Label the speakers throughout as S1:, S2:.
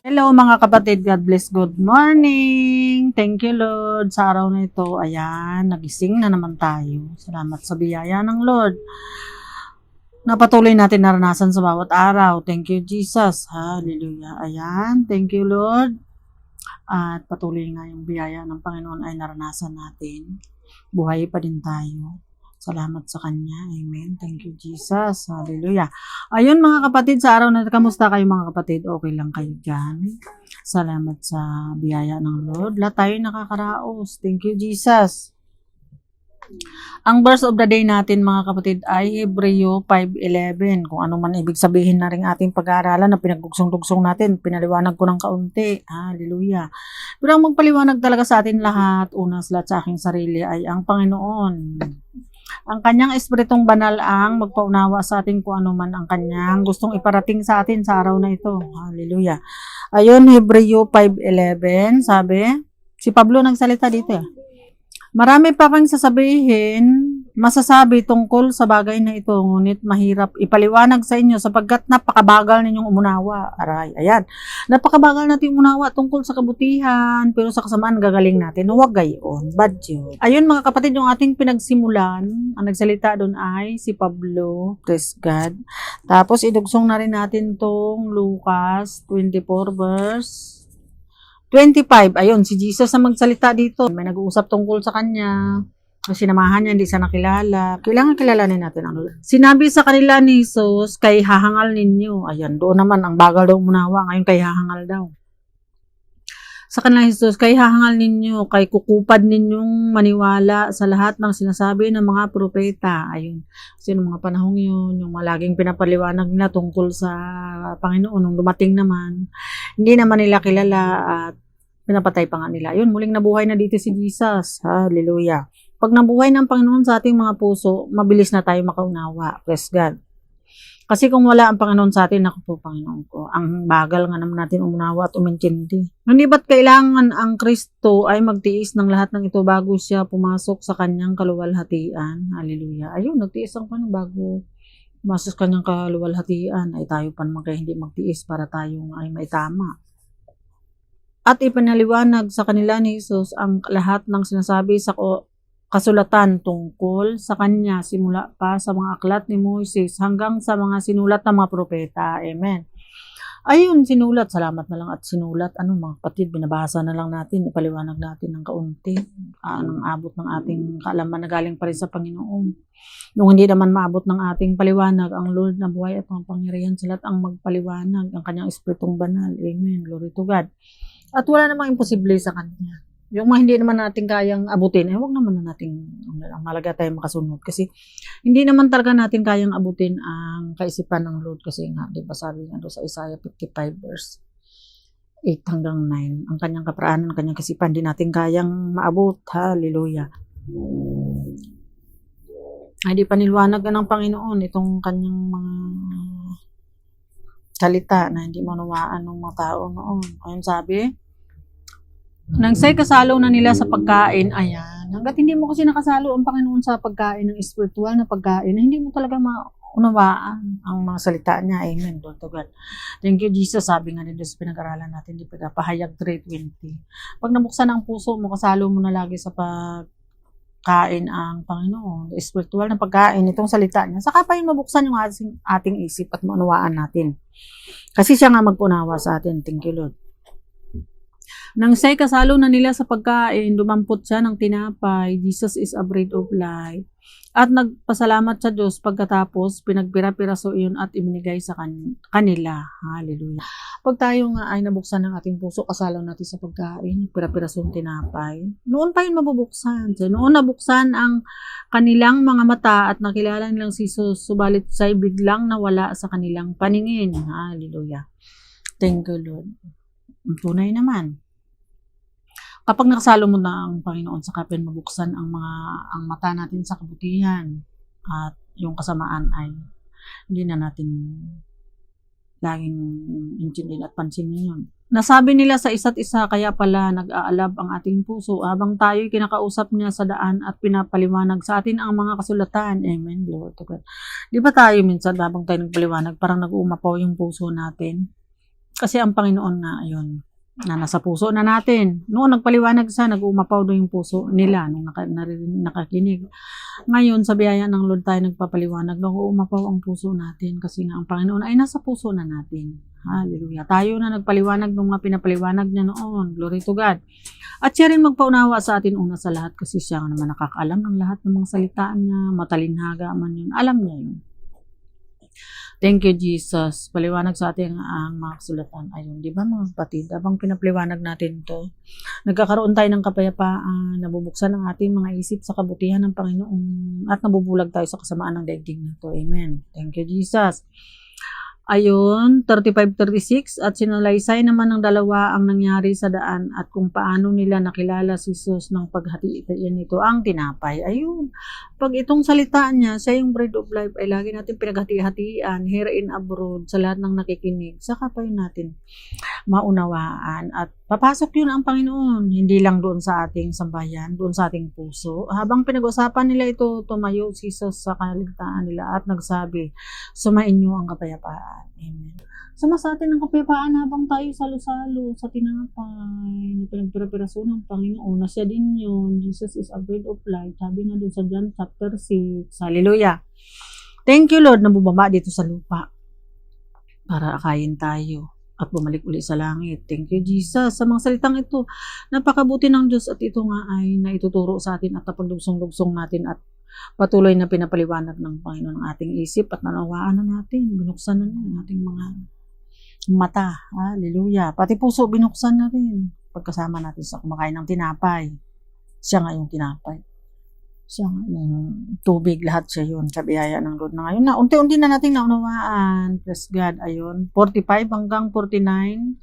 S1: Hello mga kapatid, God bless, good morning. Thank you Lord sa araw na ito. Ayan, nagising na naman tayo. Salamat sa biyaya ng Lord. Napatuloy natin naranasan sa bawat araw. Thank you Jesus. Hallelujah. Ayan, thank you Lord. At patuloy nga yung biyaya ng Panginoon ay naranasan natin. Buhay pa din tayo. Salamat sa Kanya. Amen. Thank you, Jesus. Hallelujah. Ayun mga kapatid, sa araw na ito, kamusta kayo mga kapatid? Okay lang kayo dyan? Salamat sa biyaya ng Lord. Lahat tayo nakakaraos. Thank you, Jesus. Ang verse of the day natin mga kapatid ay Hebreo 5:11. Kung ano man ibig sabihin na rin ating pag-aaralan na pinagdugsong-dugsong natin, pinaliwanag ko ng kaunti. Hallelujah. Pero ang magpaliwanag talaga sa atin lahat, una sa lahat sa aking sarili ay ang Panginoon. Ang kanyang espiritong banal ang magpaunawa sa atin kung ano man ang kanyang gustong iparating sa atin sa araw na ito. Hallelujah. Ayun, Hebreo 5:11, sabi, si Pablo nagsalita dito. Marami pa kang masasabi tungkol sa bagay na ito, ngunit mahirap ipaliwanag sa inyo sapagkat napakabagal ninyong umunawa. Aray, ayan. Napakabagal natin umunawa tungkol sa kabutihan, pero sa kasamaan gagaling natin. Huwag gayon. Bad yun. Ayun mga kapatid, yung ating pinagsimulan, ang nagsalita doon ay si Pablo, praise God. Tapos idugsong na rin natin tong Lucas 24 verse 25, ayun, si Jesus ang magsalita dito. May nag-uusap tungkol sa kanya. Sinamahan niya, hindi siya nakilala. Kailangan kilalanin natin ang Lord. Sinabi sa kanila ni Jesus, kay hahangal ninyo. Ayan, doon naman, ang bagal daw umunawa. Ngayon, kay hahangal daw. Sa kanila Jesus, kay hahangal ninyo, kay kukupad ninyong maniwala sa lahat ng sinasabi ng mga propeta. Ayun. Kasi noong mga panahong yun, yung laging pinapaliwanag nila tungkol sa Panginoon, nung dumating naman, hindi naman nila kilala at pinapatay pa nga nila. Yun, muling nabuhay na dito si Jesus. Hallelujah. Pag nabuhay ng Panginoon sa ating mga puso, mabilis na tayo makaunawa. Praise God. Kasi kung wala ang Panginoon sa atin, ako po, Panginoon ko, ang bagal nga naman natin umunawa at umintindi. Hindi ba't kailangan ang Kristo ay magtiis ng lahat ng ito bago siya pumasok sa kanyang kaluwalhatian? Hallelujah. Ayun, nagtiis ang Panginoon bago pumasok sa kanyang kaluwalhatian. Ay tayo pa naman kaya hindi magtiis para tayo ay maitama. At ipinaliwanag sa kanila ni Jesus ang lahat ng sinasabi sa kasulatan tungkol sa kanya simula pa sa mga aklat ni Moises hanggang sa mga sinulat ng mga propeta. Amen. Ayun, sinulat. Salamat na lang at sinulat. Ano mga kapatid, binabasa na lang natin, ipaliwanag natin ng kaunti. Ang abot ng ating kaalaman na galing pa rin sa Panginoon. Nung hindi naman maabot ng ating paliwanag, ang Lord na buhay at pangyarihan sa lahat ang magpaliwanag, ang kanyang espiritong banal. Amen. Glory to God. At wala namang imposible sa kanya. Yung mga hindi naman natin kayang abutin, huwag naman na natin, ang malaga tayo makasunod. Kasi hindi naman talaga natin kayang abutin ang kaisipan ng Lord. Kasi nga, di ba sabi nga doon sa Isaiah 55 verse 8 hanggang 9, ang kanyang kaparaanan, ang kanyang kaisipan, hindi natin kayang maabot. Hallelujah. Ay di paniliwanag ng Panginoon itong kanyang mga salita na hindi manunawaan ng mga tao noon. Ayun sabi, nang say kasalo na nila sa pagkain, ayan, hanggat hindi mo kasi nakasalo ang Panginoon sa pagkain ng spiritual na pagkain, hindi mo talaga maunawaan ang mga salita niya. Amen. Lord to God. Thank you, Jesus. Sabi nga nito sa pinag-aralan natin, di pahayag 3:20. Pag nabuksan ang puso mo, kasalo mo na lagi sa pagkain ang Panginoon, spiritual na pagkain, itong salita niya, saka pa yung mabuksan yung ating isip at maunawaan natin. Kasi siya nga magpunawa sa atin. Thank you, Lord. Nang siya'y kasalo na nila sa pagkain, dumampot siya ng tinapay. Jesus is a bread of life. At nagpasalamat sa Diyos pagkatapos pinagpira-piraso iyon at ibinigay sa kanila. Hallelujah. Pag tayo nga ay nabuksan ng ating puso, kasalo natin sa pagkain, pira-piraso ng tinapay, noon pa yun mabubuksan. So, noon nabuksan ang kanilang mga mata at nakilala nilang si Jesus, subalit siya'y biglang nawala sa kanilang paningin. Hallelujah. Thank you, Lord. Tunay naman. Kapag nakasalo mo na ang Panginoon, sa kapin mabuksan ang mata natin sa kabutihan at yung kasamaan ay hindi na natin laging intindihin at pansinin yun. Nasabi nila sa isa't isa, kaya pala nag-aalab ang ating puso habang tayo'y kinakausap niya sa daan at pinapaliwanag sa atin ang mga kasulatan. Amen. Glory to God. Di ba tayo minsan habang tayo nagpaliwanag, parang nag-uumapaw yung puso natin? Kasi ang Panginoon na ayun, na nasa puso na natin. Noon nagpaliwanag siya, nag-uumapaw daw yung puso nila nung nakakinig. Ngayon, sa biyaya ng Lord tayo nagpapaliwanag, nag-uumapaw ang puso natin kasi nga ang Panginoon ay nasa puso na natin. Hallelujah. Tayo na nagpaliwanag ng mga pinapaliwanag niya noon. Glory to God. At siya rin magpaunawa sa atin una sa lahat kasi siya naman nakakaalam ng lahat ng mga salitaan niya, matalinhaga man yun. Alam niya yun. Thank you, Jesus. Paliwanag sa atin ang mga kasulatan. Ayun, di ba mga kapatid? Habang pinapaliwanag natin to, nagkakaroon tayo ng kapayapaan, nabubuksan ang ating mga isip sa kabutihan ng Panginoon, at nabubulag tayo sa kasamaan ng daigdig na to. Amen. Thank you, Jesus. Ayun, 35-36, at sinalaysay naman ng dalawa ang nangyari sa daan at kung paano nila nakilala si Jesus ng paghati-hatian nito ang tinapay. Ayun, pag itong salita niya, siya yung bread of life, ay lagi natin pinaghati-hatian here in abroad sa lahat ng nakikinig. Saka pa yun natin maunawaan at papasok yun ang Panginoon, hindi lang doon sa ating sambayan, doon sa ating puso. Habang pinag-usapan nila ito, tumayo si Jesus sa kaligtaan nila at nagsabi, sumain niyo ang kapayapaan. Amen. Sama sa atin ang kapayapaan habang tayo salo-salo sa tinapay na pinagpirapiraso ng Panginoon na siya din yun. Jesus is a bread of life. Sabi nga doon sa John chapter 6. Hallelujah. Thank you, Lord, na bumaba dito sa lupa para akayin tayo at bumalik uli sa langit. Thank you, Jesus. Sa mga salitang ito, napakabuti ng Diyos at ito nga ay naituturo sa atin at napagdugsong-dugsong natin at patuloy na pinapaliwanag ng Panginoon ang ating isip at nanawaan na natin. Binuksan na ang ating mga mata. Hallelujah. Pati puso binuksan na rin pagkasama natin sa kumakain ng tinapay. Siya nga yung tinapay. Siya nga yung tubig. Lahat siya yun. Sa biyaya ng Lord na ngayon. Na, unti-unti na natin naunawaan. Praise God. Ayun. 45 hanggang 49.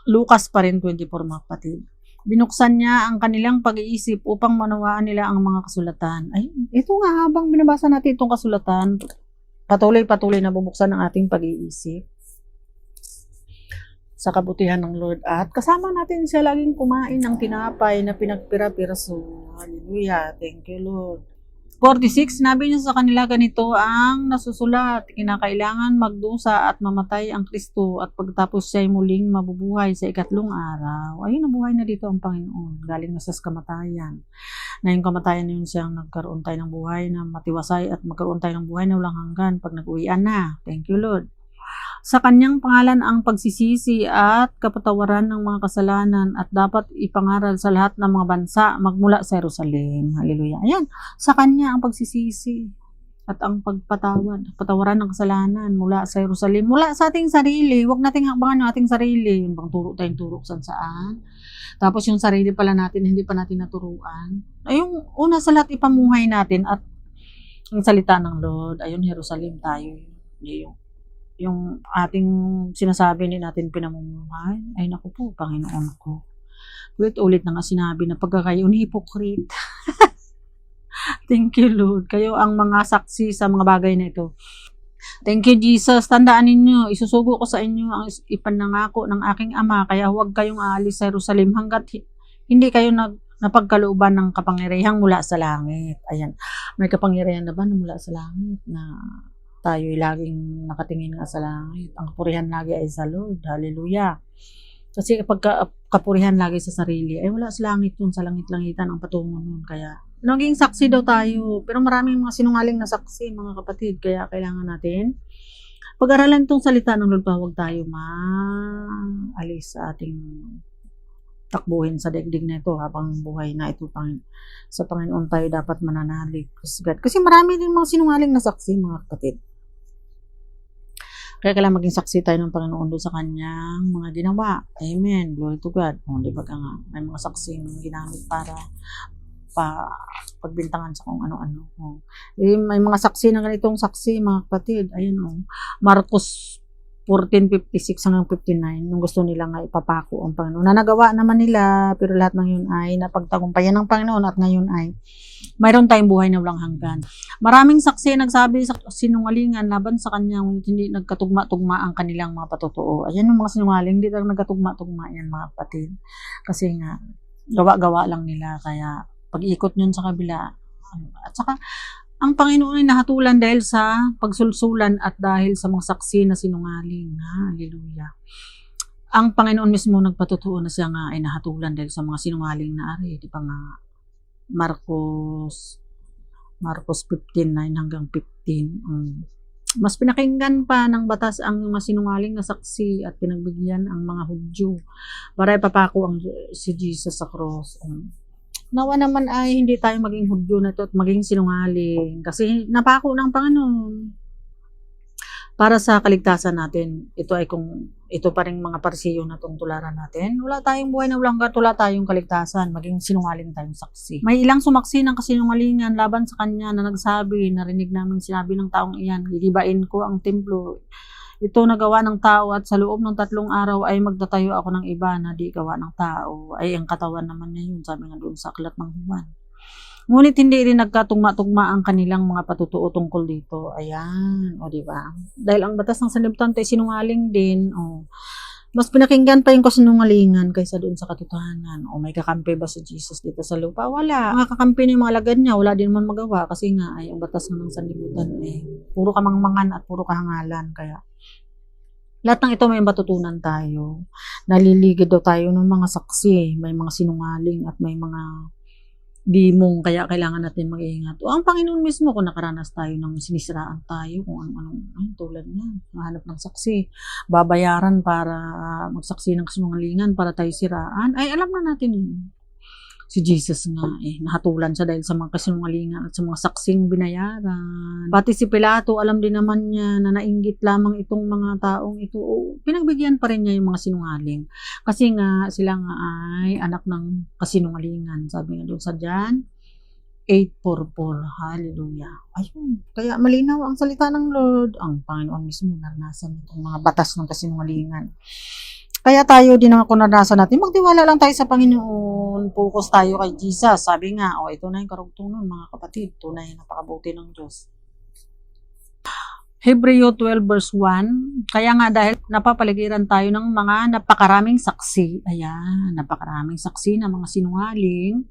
S1: Lucas pa rin 24 mga kapatid. Binuksan niya ang kanilang pag-iisip upang manawaan nila ang mga kasulatan. Ay, ito nga habang binabasa natin itong kasulatan, patuloy-patuloy na bubuksan ang ating pag-iisip sa kabutihan ng Lord. At kasama natin siya laging kumain ng tinapay na pinagpira-piraso. Hallelujah. Thank you, Lord. 46, sinabi niya sa kanila ganito ang nasusulat, kinakailangan magdusa at mamatay ang Kristo at pagtapos siya ay muling mabubuhay sa ikatlong araw. Ayun, nabuhay na dito ang Panginoon. Galing na sa kamatayan. Na yung kamatayan yun siyang nagkaroon tayo ng buhay na matiwasay at magkaroon tayo ng buhay na walang hanggan pag nag-uwian na. Thank you, Lord. Sa kanyang pangalan ang pagsisisi at kapatawaran ng mga kasalanan at dapat ipangaral sa lahat ng mga bansa magmula sa Jerusalem. Hallelujah. Ayan, sa kanya ang pagsisisi at ang patawaran ng kasalanan mula sa Jerusalem, mula sa ating sarili. Huwag nating hakbangan yung ating sarili. Yung bang turo tayong turo saan. Tapos yung sarili pala natin, hindi pa natin naturuan. Ay, yung una sa lahat ipamuhay natin at ang salita ng Lord, ayun, Jerusalem tayo. Yung ating sinasabi ni natin pinamumuhay, ay naku po, Panginoon ko. Ulit na nga sinabi na pagkakayon hypocrite. Thank you, Lord. Kayo ang mga saksi sa mga bagay na ito. Thank you, Jesus. Tandaan ninyo, isusugo ko sa inyo ang ipanangako ng aking Ama, kaya huwag kayong aalis sa Jerusalem hanggat hindi kayo napagkalooban ng kapangyarihang mula sa langit. Ayan. May kapangyarihan na ba na mula sa langit na tayo'y laging nakatingin nga sa langit. Ang kapurihan lagi ay sa Lord. Hallelujah. Kasi kapag kapurihan lagi sa sarili, ay wala sa langit yun, sa langit-langitan ang patungo nun. Kaya, naging saksi daw tayo. Pero maraming mga sinungaling na saksi, mga kapatid. Kaya kailangan natin pag-aralan itong salita ng Lord, huwag tayo maalis sa ating takbuhin sa daigdig na ito habang buhay na ito sa Panginoon tayo dapat mananalig. Kasi marami din mga sinungaling na saksi, mga kapatid. Kaya kailangan maging saksi tayo ng Panginoon doon sa kanyang mga ginawa. Amen. Glory to God. Di ba nga, may mga saksi ginamit para pagbintangan sa kung ano-ano. May mga saksi na ganitong saksi, mga kapatid. Ayun, Marcos 14:56 hanggang 59, nung gusto nila nga ipapako ang Panginoon. Na nagawa naman nila, pero lahat ng yun ay napagtagumpayan ng Panginoon at ngayon ay mayroon tayong buhay na walang hanggan. Maraming saksi nagsabi sa sinungalingan laban sa kanya, hindi nagkatugma-tugma ang kanilang mga patotoo. Ayan yung mga sinungaling, hindi talaga nagkatugma-tugma yan, mga kapatid. Kasi nga, gawa-gawa lang nila, kaya pag-ikot yun sa kabila. At saka, Ang Panginoon ay nahatulan dahil sa pagsulsulan at dahil sa mga saksi na sinungaling. Hallelujah. Ang Panginoon mismo nagpatotoo na siya nga ay nahatulan dahil sa mga sinungaling na ari. Di ba nga, Marcos 15:9 hanggang 15. Mas pinakinggan pa ng batas ang mga sinungaling na saksi at pinagbigyan ang mga Hudyo para ipapako si Jesus sa cross. Nawa naman ay hindi tayo maging Hudyo na ito at maging sinungaling kasi napako ng Panginoon para sa kaligtasan natin. Ito ay kung ito pa rin mga parsiyo na itong tularan natin. Wala tayong buhay na walang wala tayong kaligtasan. Maging sinungaling tayong saksi. May ilang sumaksi ng kasinungalingan laban sa kanya na nagsabi, narinig namin sinabi ng taong iyan, gigibain ko ang templo. Ito nagawa ng tao at sa loob ng 3 araw ay magtatayo ako ng iba na di gawa ng tao. Ay ang katawan naman niya yun, sabi nga doon sa aklat ng Juan. Ngunit hindi rin nagkatugma-tugma ang kanilang mga patutuo tungkol dito. Ayan, o diba? Dahil ang batas ng sanlibutan ay sinungaling din, mas pinakinggan pa yung kasinungalingan kaysa doon sa katotohanan. May kakampi ba si Jesus dito sa lupa? Wala. Mga kakampi niya, mga alagad niya, wala din man magawa kasi nga ay ang batas ng sanlibutan puro kamangmangan at puro kahangalan. Kaya lahat ng ito may matutunan tayo. Naliligid daw tayo ng mga saksi, may mga sinungaling at may mga dimong, kaya kailangan natin mag-iingat. Ang Panginoon mismo, kung nakaranas tayo ng sinisiraan tayo, kung ano-ano, tulad niya, mahanap ng saksi, babayaran para magsaksi ng kasinungalingan para tayo siraan, ay alam na natin yun. Si Jesus nga, nahatulan siya dahil sa mga kasinungalingan at sa mga saksing binayaran. Pati si Pilato, alam din naman niya na nainggit lamang itong mga taong ito. Pinagbigyan pa rin niya yung mga sinungaling. Kasi nga, sila nga ay anak ng kasinungalingan. Sabi nga doon sa John 8:44. Hallelujah. Ayun. Kaya malinaw ang salita ng Lord. Ang Panginoon mismo naranasan itong mga batas ng kasinungalingan. Kaya tayo din naman kung naranasan natin, magtiwala lang tayo sa Panginoon, focus tayo kay Jesus. Sabi nga, ito na yung karugtungan mga kapatid, tunay napakabuti ng Diyos. Hebreo 12:1, kaya nga dahil napapaligiran tayo ng mga napakaraming saksi, napakaraming saksi na mga sinungaling,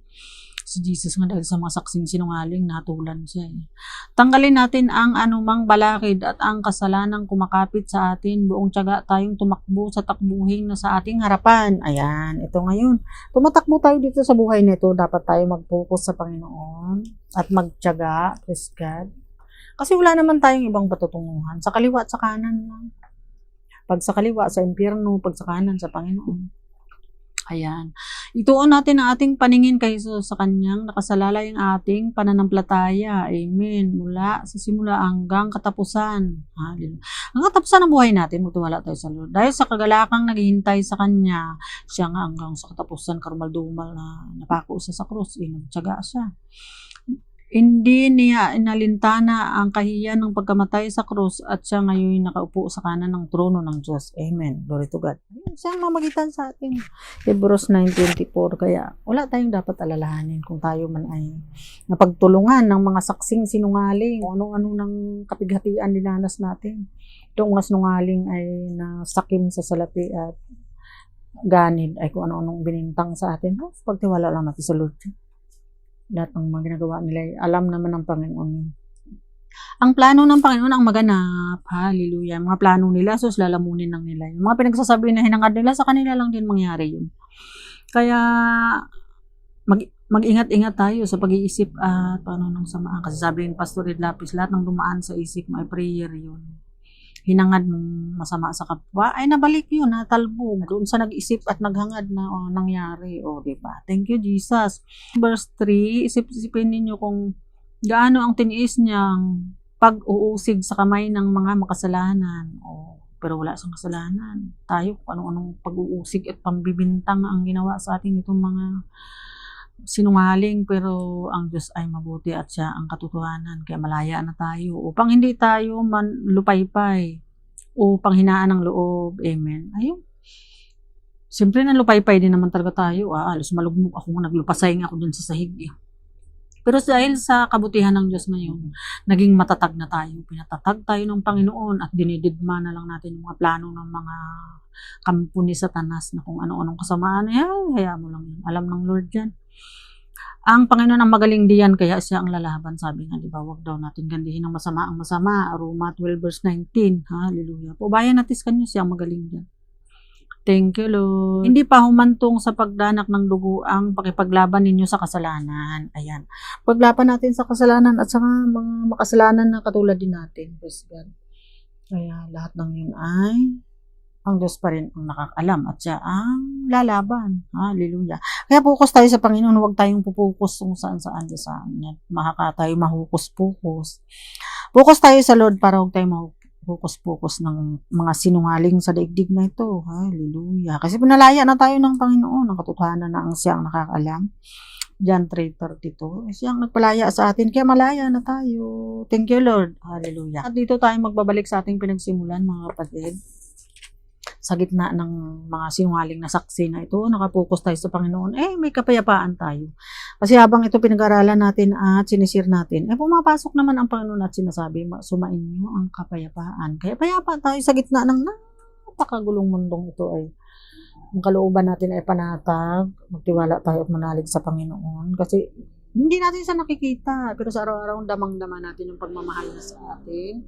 S1: si Jesus nga dahil sa mga saksing sinungaling, natulan siya. Tanggalin natin ang anumang balakid at ang kasalanang kumakapit sa atin. Buong tiyaga tayong tumakbo sa takbuhin na sa ating harapan. Ayan, ito ngayon. Tumatakbo tayo dito sa buhay nito. Dapat tayo mag-focus sa Panginoon at magtiyaga. Praise God. Kasi wala naman tayong ibang patutunguhan. Sa kaliwa at sa kanan lang. Pag sa kaliwa, sa impyerno. Pag sa kanan, sa Panginoon. Ayan. Ituon natin ang ating paningin kay Jesus sa kanyang nakasalalay ang ating pananampalataya. Amen. Mula sa simula hanggang katapusan. Hallelujah. Ang katapusan ng buhay natin, magtiwala tayo sa Lord. Dahil sa kagalakang naghihintay sa kanya, siya nga hanggang sa katapusan, karumal-dumal na napako sa krus. Nagtiyaga siya. Hindi niya inalintana ang kahiyan ng pagkamatay sa krus at siya ngayon nakaupo sa kanan ng trono ng Diyos. Amen. Glory to God. Siya ang mamagitan sa atin. Hebrews 9:24. Kaya wala tayong dapat alalahanin kung tayo man ay napagtulungan ng mga saksing sinungaling. Anong ng kapighatian dinanas natin. Itong mga sinungaling ay nasakim sa salapi at ganid ay kung ano-anong binintang sa atin. Pagtiwala lang natin sa Lord. Lahat ng mga ginagawa nila, alam naman ng Panginoon. Ang plano ng Panginoon ang maganap. Hallelujah. Mga plano nila, lalamunin lang nila. Yung mga pinagsasabi na hinangad nila, sa kanila lang din mangyari yun. Kaya, mag-ingat-ingat tayo sa pag-iisip at paano ng samaan. Kasi sabi ng Pastor Ed Lapis, lahat ng dumaan sa isip mo ay prayer yun. Hinangad mong masama sa kapwa, ay nabalik yun, natalbog. Doon sa nag-isip at naghangad na nangyari. Diba? Thank you, Jesus. Verse 3, isip-isipin ninyo kung gaano ang tiniis niyang pag-uusig sa kamay ng mga makasalanan. Pero wala siyang kasalanan. Tayo, kung anong pag-uusig at pambibintang ang ginawa sa atin itong mga sinungaling, pero ang Diyos ay mabuti at siya ang katotohanan. Kaya malaya na tayo upang hindi tayo lupaypay o panghinaan ng loob. Amen. Ayun. Siyempre nalupaypay din naman talaga tayo. Alos malugmok ako, naglupasay ako dun sa sahig. Pero dahil sa kabutihan ng Diyos ngayon, naging matatag na tayo. Pinatatag tayo ng Panginoon at dinididma na lang natin yung mga plano ng mga kampo ni Satanas na kung ano-anong kasamaan. Hayaan mo lang yun. Alam ng Lord yan. Ang Panginoon ang magaling diyan, kaya siya ang lalaban. Sabi nga, di ba, wag daw natin gandihin ang masama ang masama. Roma 12 verse 19. Hallelujah. Pubayan natin sa kanya, siya ang magaling diyan. Thank you, Lord. Hindi pa humantong sa pagdanak ng dugo ang pakipaglaban ninyo sa kasalanan. Ayan. Paglaban natin sa kasalanan at sa mga makasalanan na katulad din natin. Praise God. Kaya lahat ng yun ay ang Diyos pa rin ang nakakaalam at siya ang lalaban. Hallelujah. Kaya focus tayo sa Panginoon. Huwag tayong pupukus kung saan-saan Diyos sa amin. Makaka tayo mahukus-pukus. Focus tayo sa Lord para huwag tayo mahukus-pukus ng mga sinungaling sa daigdig na ito. Hallelujah. Kasi pinalaya na tayo ng Panginoon. Ang katotohanan na ang siya ang nakakaalam. John 3:32. Siya ang nagpalaya sa atin. Kaya malaya na tayo. Thank you, Lord. Hallelujah. At dito tayo magbabalik sa ating pinagsimulan, mga kapatid. Sa gitna ng mga sinungaling na saksi na ito, nakapokus tayo sa Panginoon, may kapayapaan tayo. Kasi habang ito pinag-aralan natin at sinisir natin, pumapasok naman ang Panginoon at sinasabi, sumain niyo ang kapayapaan. Kaya payapa tayo sa gitna ng napakagulong mundong ito ay ang kalooban natin ay panatag, magtiwala tayo at manalig sa Panginoon. Kasi hindi natin siya nakikita, pero sa araw-araw damang-dama natin yung pagmamahal niya sa atin,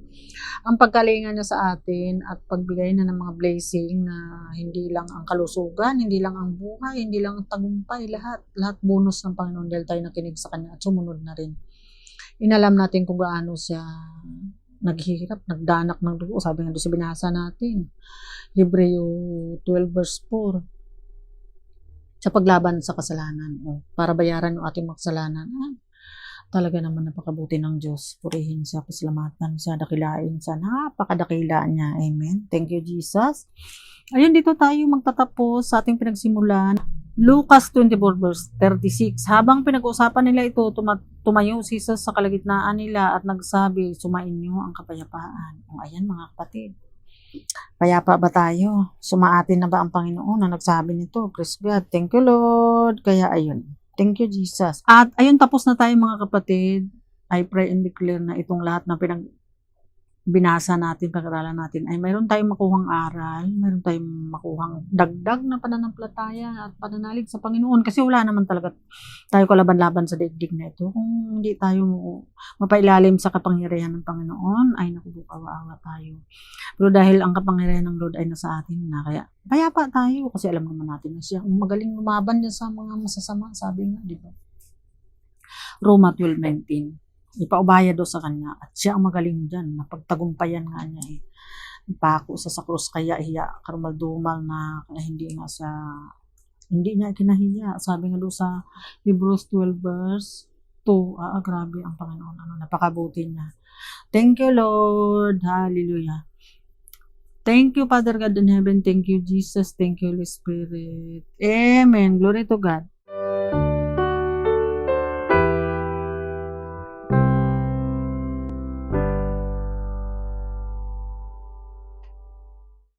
S1: ang pagkalinga niya sa atin, at pagbigay na ng mga blessing na hindi lang ang kalusugan, hindi lang ang buhay, hindi lang ang tagumpay, lahat bonus ng Panginoon dahil tayo nakinig sa Kanya at sumunod na rin. Inalam natin kung gaano siya naghihirap, nagdanak ng dugo. Sabi nga doon sa binasa natin, Hebreo 12 verse 4, sa paglaban sa kasalanan, para bayaran yung ating makasalanan. Talaga naman napakabuti ng Diyos. Purihin siya, pasalamatan siya, dakilain siya. Napakadakila niya. Amen. Thank you, Jesus. Ayun, dito tayo magtatapos sa ating pinagsimulan. Lucas 24 verse 36. Habang pinag-uusapan nila ito, tumayo si Jesus sa kalagitnaan nila at nagsabi, sumain niyo ang kapayapaan. Ayan, mga kapatid. Payapa ba tayo? Sumaatin na ba ang Panginoon na nagsabi nito? Praise God. Thank you, Lord. Kaya ayun. Thank you, Jesus. At ayun, tapos na tayo, mga kapatid. I pray and declare na itong lahat na binasa natin, pag-aralan natin, ay mayroon tayong makuhang aral, mayroon tayong makuhang dagdag na pananampalataya at pananalig sa Panginoon. Kasi wala naman talaga tayo kalaban-laban sa daigdig na ito. Kung hindi tayo mapailalim sa kapangyarihan ng Panginoon, ay naku, kawa-awa tayo. Pero dahil ang kapangyarihan ng Lord ay nasa atin na, kaya payapa tayo kasi alam naman natin na siya ang magaling lumaban niya sa mga masasama, sabi nga, di ba? Roma 12:19. Ipaubaya daw sa kanya at siya ang magaling dyan, napagtagumpayan nga niya ipako sa krus, kaya hiya karumaldumal na, kaya hindi niya kinahiya. Sabi nga doon sa Hebrews 12 verse 2, grabe ang Panginoon, napakabuti niya. Thank you, Lord. Hallelujah. Thank you, Father God in heaven. Thank you, Jesus. Thank you, Holy Spirit. Amen. Glory to God.